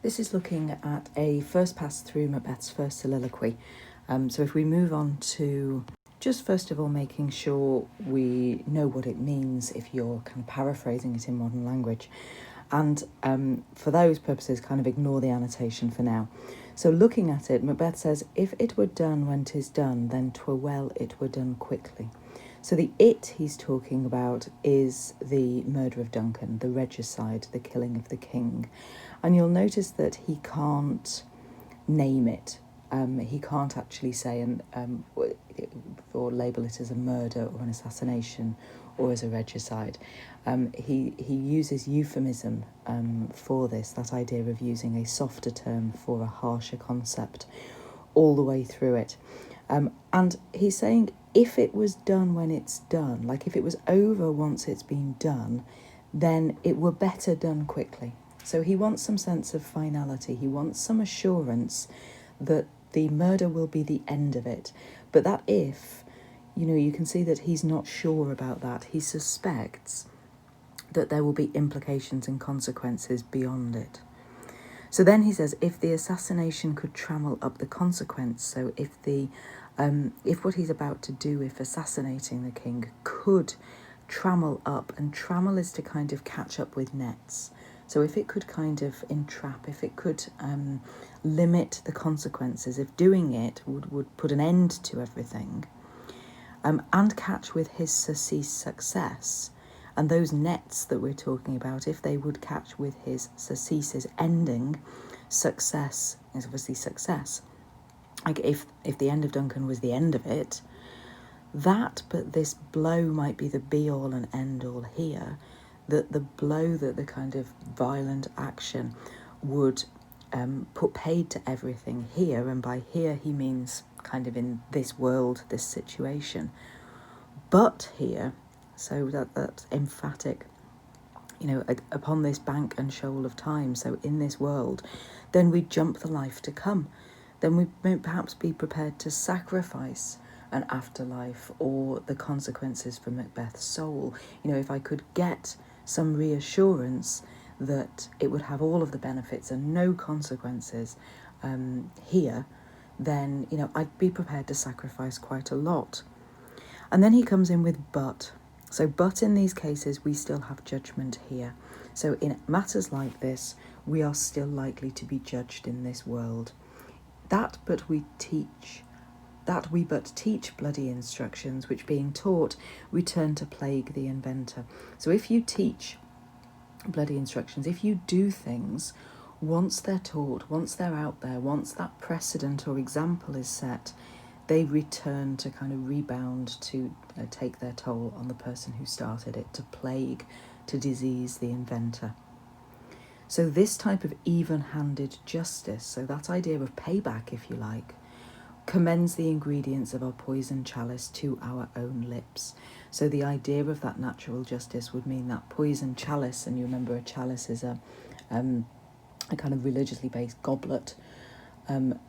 This is looking at a first pass through Macbeth's first soliloquy. So if we move on to just first of all making sure we know what it means if you're kind of paraphrasing it in modern language. And for those purposes, kind of ignore the annotation for now. So looking at it, Macbeth says, "If it were done when 'tis done, then 'twere well it were done quickly." So the it he's talking about is the murder of Duncan, the regicide, the killing of the king. And you'll notice that he can't name it. He can't actually say or label it as a murder or an assassination or as a regicide. He uses euphemism for this, that idea of using a softer term for a harsher concept all the way through it. And he's saying if it was done when it's done, like if it was over once it's been done, then it were better done quickly. So he wants some sense of finality. He wants some assurance that the murder will be the end of it. But that if, you can see that he's not sure about that. He suspects that there will be implications and consequences beyond it. So then he says, if the assassination could trammel up the consequence, so if what he's about to do, if assassinating the king, could trammel up, and trammel is to kind of catch up with nets. So if it could kind of entrap, if it could limit the consequences, if doing it would put an end to everything, and catch with his surcease success, and those nets that we're talking about, if they would catch with his surcease's ending, success is obviously success. Like if the end of Duncan was the end of it, but this blow might be the be-all and end-all here, that the blow, that the kind of violent action would put paid to everything here, and by here he means kind of in this world, this situation. But here, so that's emphatic, upon this bank and shoal of time, so in this world, then we jump the life to come. Then we may perhaps be prepared to sacrifice an afterlife or the consequences for Macbeth's soul. If I could get some reassurance that it would have all of the benefits and no consequences here, then, I'd be prepared to sacrifice quite a lot. And then he comes in with but. So, but in these cases, we still have judgment here. So in matters like this, we are still likely to be judged in this world. That we but teach bloody instructions, which being taught, return to plague the inventor. So if you teach bloody instructions, if you do things, once they're taught, once they're out there, once that precedent or example is set, they return to kind of rebound, to take their toll on the person who started it, to plague, to disease the inventor. So this type of even-handed justice, so that idea of payback, if you like, commends the ingredients of our poison chalice to our own lips. So the idea of that natural justice would mean that poison chalice, and you remember a chalice is a kind of religiously based goblet.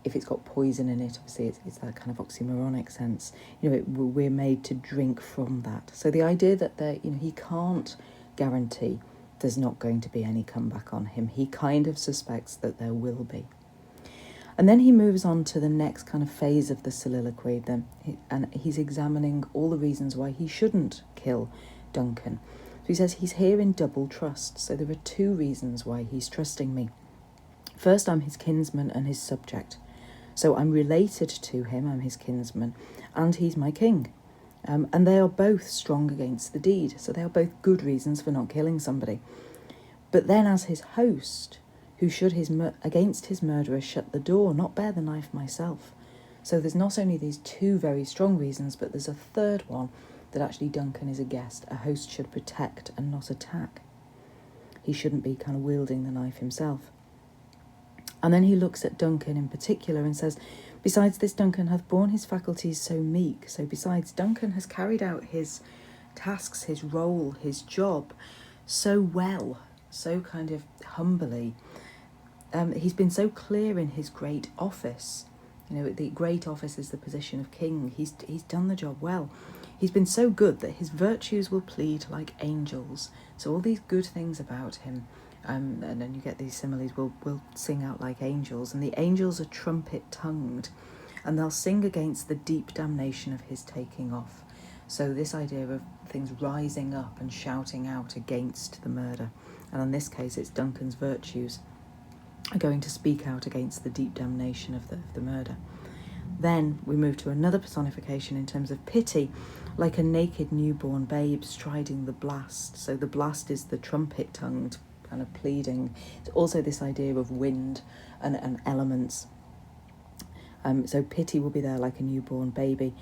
If it's got poison in it, obviously it's that kind of oxymoronic sense. We're made to drink from that. So the idea that he can't guarantee there's not going to be any comeback on him. He kind of suspects that there will be. And then he moves on to the next kind of phase of the soliloquy, and he's examining all the reasons why he shouldn't kill Duncan. So he says he's here in double trust. So there are two reasons why he's trusting me. First, I'm his kinsman and his subject. So I'm related to him, I'm his kinsman, and he's my king. And they are both strong against the deed. So they are both good reasons for not killing somebody. But then as his host, who should against his murderer shut the door, not bear the knife myself. So there's not only these two very strong reasons, but there's a third one, that actually Duncan is a guest. A host should protect and not attack. He shouldn't be kind of wielding the knife himself. And then he looks at Duncan in particular and says, besides this, Duncan hath borne his faculties so meek. So besides, Duncan has carried out his tasks, his role, his job so well, so kind of humbly. He's been so clear in his great office. The great office is the position of king. He's done the job well. He's been so good that his virtues will plead like angels. So all these good things about him and then you get these similes, will sing out like angels, and the angels are trumpet-tongued, and they'll sing against the deep damnation of his taking off. So this idea of things rising up and shouting out against the murder, and in this case it's Duncan's virtues, are going to speak out against the deep damnation of the murder. Then we move to another personification in terms of pity, like a naked newborn babe striding the blast. So the blast is the trumpet-tongued kind of pleading. It's also this idea of wind and elements. So pity will be there like a newborn baby.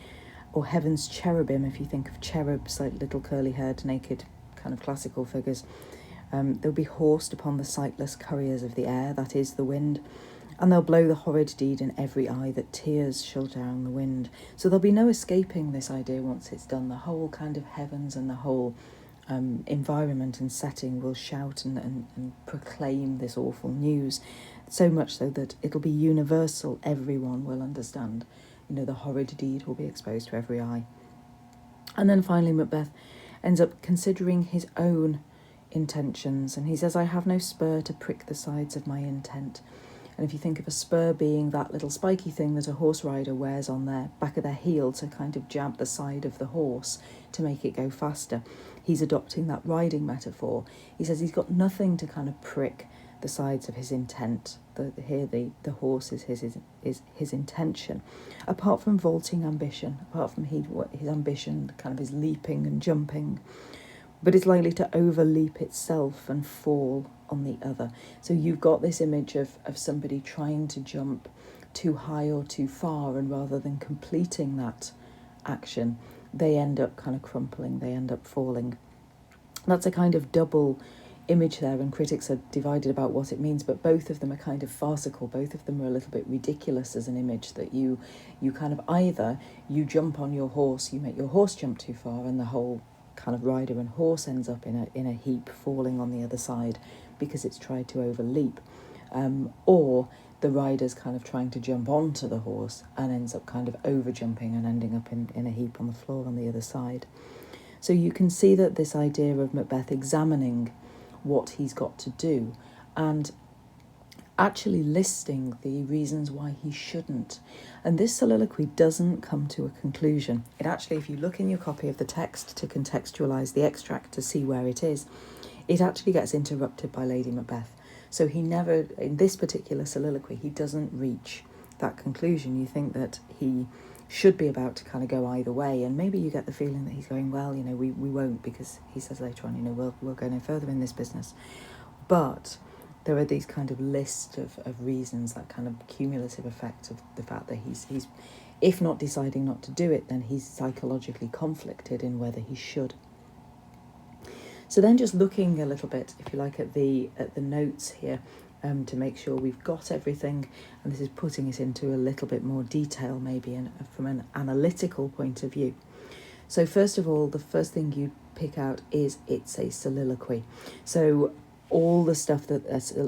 Or heaven's cherubim, if you think of cherubs, like little curly-haired, naked kind of classical figures. They'll be horsed upon the sightless couriers of the air, that is the wind, and they'll blow the horrid deed in every eye that tears shall down the wind. So there'll be no escaping this idea once it's done. The whole kind of heavens and the whole environment and setting will shout and proclaim this awful news, so much so that it'll be universal. Everyone will understand. The horrid deed will be exposed to every eye. And then finally Macbeth ends up considering his own intentions, and he says, I have no spur to prick the sides of my intent. And if you think of a spur being that little spiky thing that a horse rider wears on their back of their heel to kind of jab the side of the horse to make it go faster, he's adopting that riding metaphor. He says he's got nothing to kind of prick the sides of his intent. The horse is his intention, apart from vaulting ambition, apart from his ambition, kind of his leaping and jumping, but it's likely to overleap itself and fall on the other. So you've got this image of somebody trying to jump too high or too far, and rather than completing that action, they end up kind of crumpling, they end up falling. That's a kind of double image there, and critics are divided about what it means, but both of them are kind of farcical. Both of them are a little bit ridiculous as an image, that you kind of either you jump on your horse, you make your horse jump too far, and the whole kind of rider and horse ends up in a heap, falling on the other side because it's tried to overleap, or the rider's kind of trying to jump onto the horse and ends up kind of over jumping and ending up in a heap on the floor on the other side. So you can see that this idea of Macbeth examining what he's got to do and actually listing the reasons why he shouldn't. And this soliloquy doesn't come to a conclusion. It actually, if you look in your copy of the text to contextualise the extract to see where it is, it actually gets interrupted by Lady Macbeth. So he never, in this particular soliloquy, he doesn't reach that conclusion. You think that he should be about to kind of go either way, and maybe you get the feeling that he's going, well, we won't, because he says later on, we'll go no further in this business. But there are these kind of list of reasons, that kind of cumulative effect of the fact that he's if not deciding not to do it, then he's psychologically conflicted in whether he should. So then, just looking a little bit, if you like, at the notes here, to make sure we've got everything, and this is putting it into a little bit more detail, maybe from an analytical point of view. So first of all, the first thing you pick out is it's a soliloquy. So all the stuff that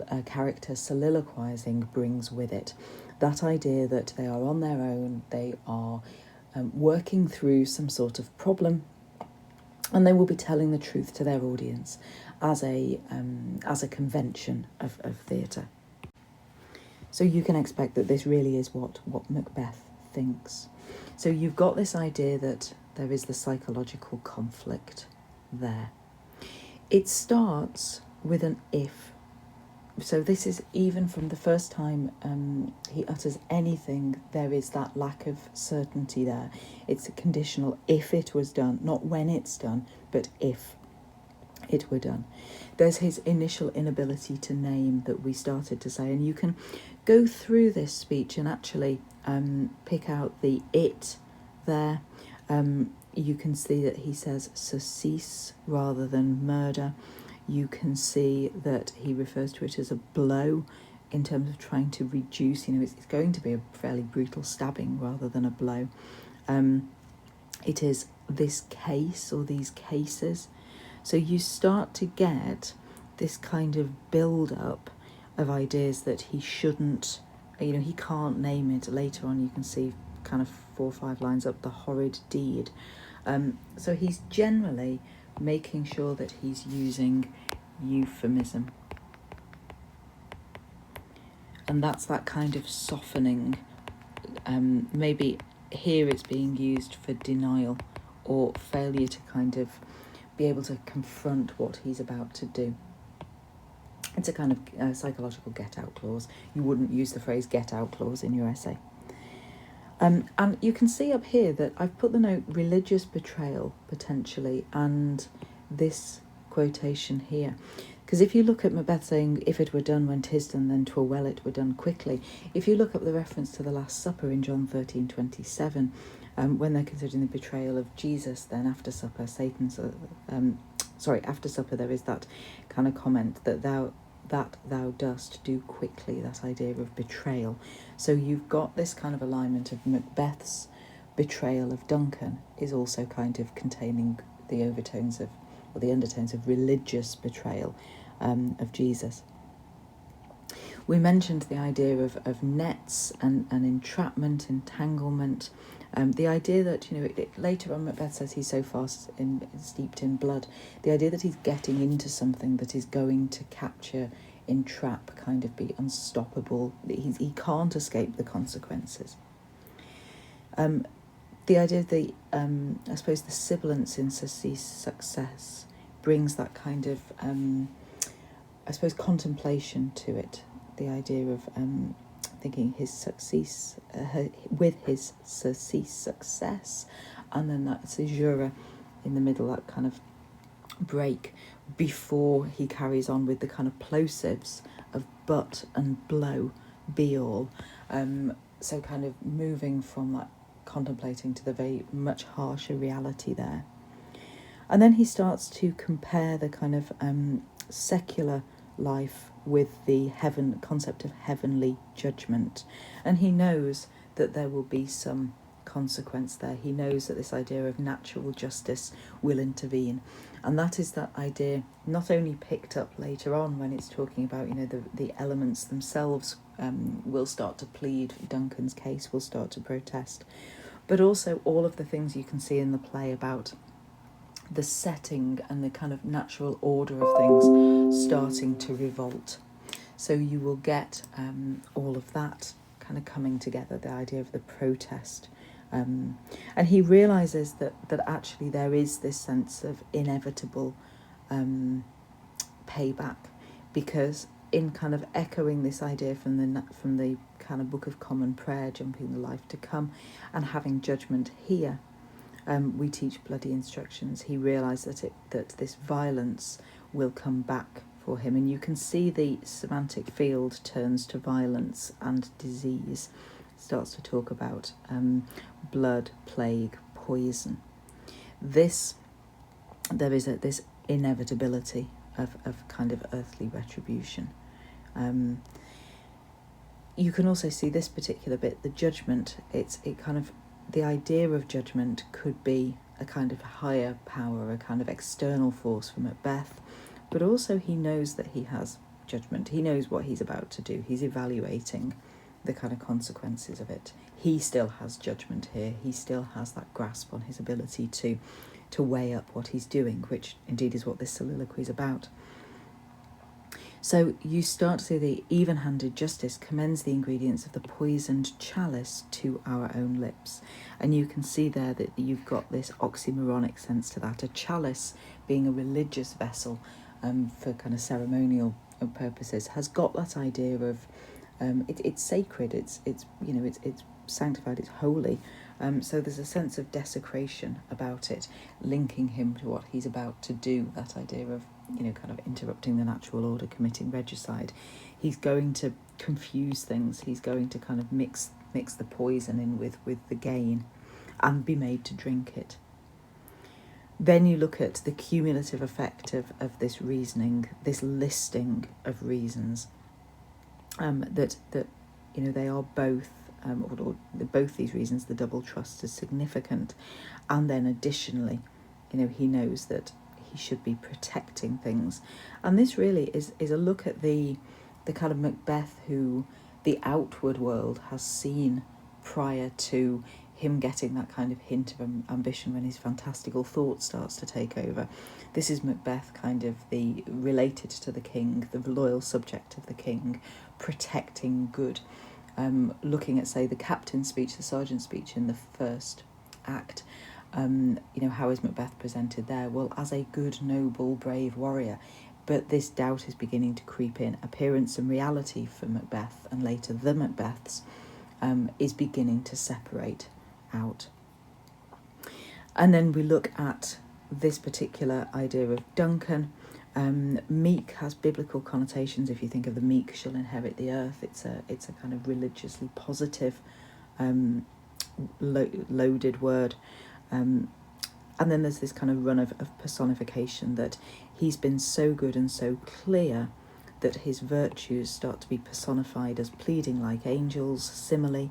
a character soliloquizing brings with it, that idea that they are on their own, they are working through some sort of problem, and they will be telling the truth to their audience as a convention of theatre. So you can expect that this really is what Macbeth thinks. So you've got this idea that there is the psychological conflict there. It starts with an if. So this is, even from the first time he utters anything, there is that lack of certainty there. It's a conditional if it was done, not when it's done, but if it were done. There's his initial inability to name that we started to say, and you can go through this speech and actually pick out the it there. You can see that he says surcease rather than murder. You can see that he refers to it as a blow in terms of trying to reduce, it's going to be a fairly brutal stabbing rather than a blow. It is this case or these cases. So you start to get this kind of build-up of ideas that he shouldn't, he can't name it. Later on you can see kind of 4 or 5 lines up, the horrid deed. So he's generally making sure that he's using euphemism. And that's that kind of softening. Maybe here it's being used for denial or failure to kind of be able to confront what he's about to do. It's a kind of psychological get-out clause. You wouldn't use the phrase get-out clause in your essay. And you can see up here that I've put the note religious betrayal, potentially, and this quotation here. Because if you look at Macbeth saying, if it were done when 'tis done, then 'twere well it were done quickly. If you look up the reference to the Last Supper in John 13:27, when they're considering the betrayal of Jesus, then after supper, after supper there is that kind of comment that thou dost do quickly, that idea of betrayal. So you've got this kind of alignment of Macbeth's betrayal of Duncan is also kind of containing the overtones of, or the undertones of religious betrayal of Jesus. We mentioned the idea of nets and entrapment, entanglement. The idea that, later on Macbeth says he's so fast steeped in blood. The idea that he's getting into something that is going to capture, entrap, kind of be unstoppable. He can't escape the consequences. The idea of I suppose the sibilance in surcease success brings that kind of, contemplation to it. The idea of thinking his success, with his surcease success, and then that caesura in the middle, that kind of break before he carries on with the kind of plosives of but and blow, be all. So kind of moving from that contemplating to the very much harsher reality there. And then he starts to compare the kind of secular life with the concept of heavenly judgment. And he knows that there will be some consequence there. He knows that this idea of natural justice will intervene. And that is that idea not only picked up later on when it's talking about, the elements themselves will start to plead Duncan's case, will start to protest, but also all of the things you can see in the play about the setting and the kind of natural order of things starting to revolt. So you will get all of that kind of coming together, the idea of the protest. And he realises that actually there is this sense of inevitable payback, because in kind of echoing this idea from the kind of Book of Common Prayer, jumping the life to come, and having judgment here, we teach bloody instructions. He realised that this violence will come back for him, and you can see the semantic field turns to violence and disease. Starts to talk about blood, plague, poison. There is this inevitability of kind of earthly retribution. You can also see this particular bit, the judgment. The idea of judgment could be a kind of higher power, a kind of external force for Macbeth, but also he knows that he has judgment. He knows what he's about to do. He's evaluating the kind of consequences of it. He still has judgment here. He still has that grasp on his ability to weigh up what he's doing, which indeed is what this soliloquy is about. So you start to see the even-handed justice commends the ingredients of the poisoned chalice to our own lips. And you can see there that you've got this oxymoronic sense to that. A chalice being a religious vessel for kind of ceremonial purposes has got that idea of it's sacred, it's sanctified, it's holy. So there's a sense of desecration about it, linking him to what he's about to do, that idea of, kind of interrupting the natural order, committing regicide. He's going to confuse things. He's going to kind of mix the poison in with the gain and be made to drink it. Then you look at the cumulative effect of this reasoning, this listing of reasons, that they are both, or both these reasons, the double trust is significant. And then additionally, he knows that he should be protecting things. And this really is a look at the kind of Macbeth who the outward world has seen prior to him getting that kind of hint of ambition when his fantastical thought starts to take over. This is Macbeth kind of the related to the king, the loyal subject of the king, protecting good. Looking at, say, the captain's speech, the sergeant's speech in the first act, how is Macbeth presented there? Well, as a good, noble, brave warrior. But this doubt is beginning to creep in. Appearance and reality for Macbeth, and later the Macbeths, is beginning to separate out. And then we look at this particular idea of Duncan. Meek has biblical connotations. If you think of the meek shall inherit the earth, it's a kind of religiously positive, loaded word. And then there's this kind of run of personification, that he's been so good and so clear that his virtues start to be personified as pleading like angels. Similarly,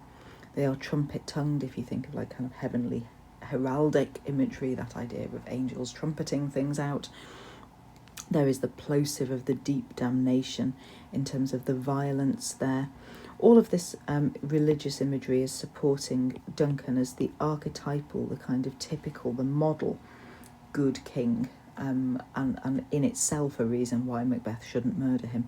they are trumpet-tongued, if you think of like kind of heavenly heraldic imagery, that idea of angels trumpeting things out. There is the plosive of the deep damnation in terms of the violence there. All of this religious imagery is supporting Duncan as the archetypal, the kind of typical, the model good king, and in itself a reason why Macbeth shouldn't murder him.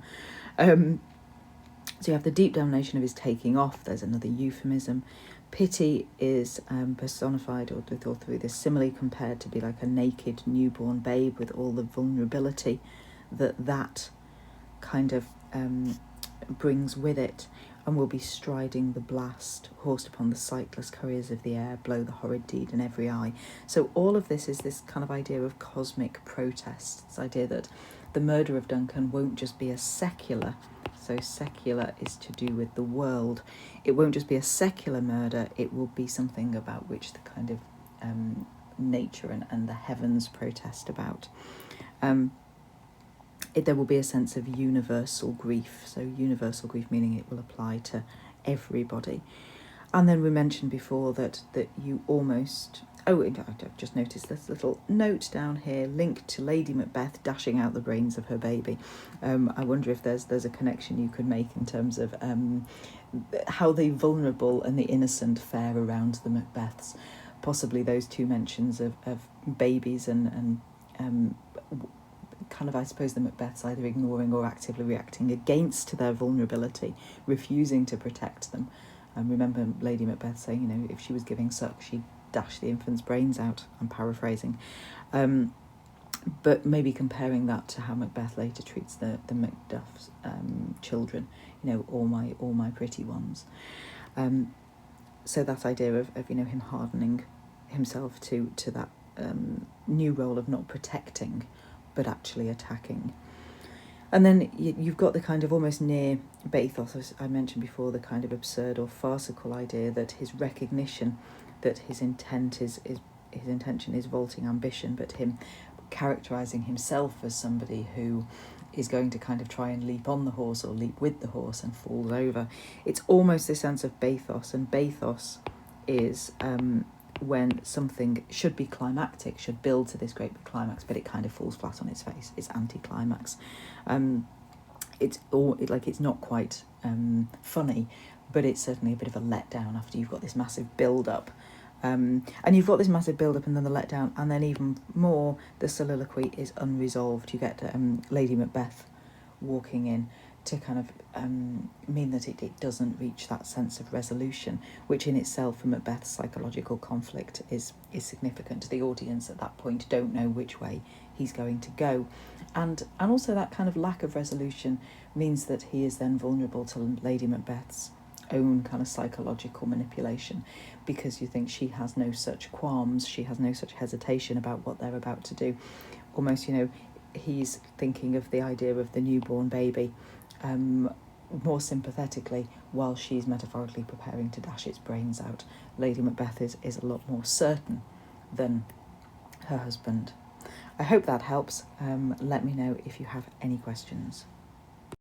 So you have the deep damnation of his taking off. There's another euphemism. Pity is personified or through this simile compared to be like a naked newborn babe with all the vulnerability that kind of brings with it, and will be striding the blast, horsed upon the sightless couriers of the air, blow the horrid deed in every eye. So all of this is this kind of idea of cosmic protest, this idea that the murder of Duncan won't just be a secular, so secular is to do with the world, it won't just be a secular murder, it will be something about which the kind of nature and the heavens protest about. There will be a sense of universal grief. So universal grief meaning it will apply to everybody. And then we mentioned before that you almost... Oh, I've just noticed this little note down here, linked to Lady Macbeth dashing out the brains of her baby. I wonder if there's a connection you could make in terms of how the vulnerable and the innocent fare around the Macbeths. Possibly those two mentions of babies and kind of, I suppose, the Macbeths either ignoring or actively reacting against their vulnerability, refusing to protect them. Remember Lady Macbeth saying, if she was giving suck, she'd dash the infant's brains out. I'm paraphrasing. But maybe comparing that to how Macbeth later treats the Macduff's children, all my pretty ones. So that idea of him hardening himself to that new role of not protecting, but actually attacking. And then you've got the kind of almost near bathos, as I mentioned before, the kind of absurd or farcical idea that his recognition that his intention is vaulting ambition, but him characterising himself as somebody who is going to kind of try and leap on the horse or leap with the horse and falls over. It's almost this sense of bathos, and bathos is when something should be climactic, should build to this great climax, but it kind of falls flat on its face. It's anti-climax. It's not quite funny, but it's certainly a bit of a letdown after you've got this massive build-up. And you've got this massive build-up and then the letdown, and then even more, the soliloquy is unresolved. You get Lady Macbeth walking in to kind of mean that it doesn't reach that sense of resolution, which in itself, for Macbeth's psychological conflict, is significant. The audience at that point don't know which way he's going to go. And also that kind of lack of resolution means that he is then vulnerable to Lady Macbeth's own kind of psychological manipulation, because you think she has no such qualms, she has no such hesitation about what they're about to do. Almost, he's thinking of the idea of the newborn baby more sympathetically, while she's metaphorically preparing to dash its brains out. Lady Macbeth is a lot more certain than her husband. I hope that helps. Let me know if you have any questions.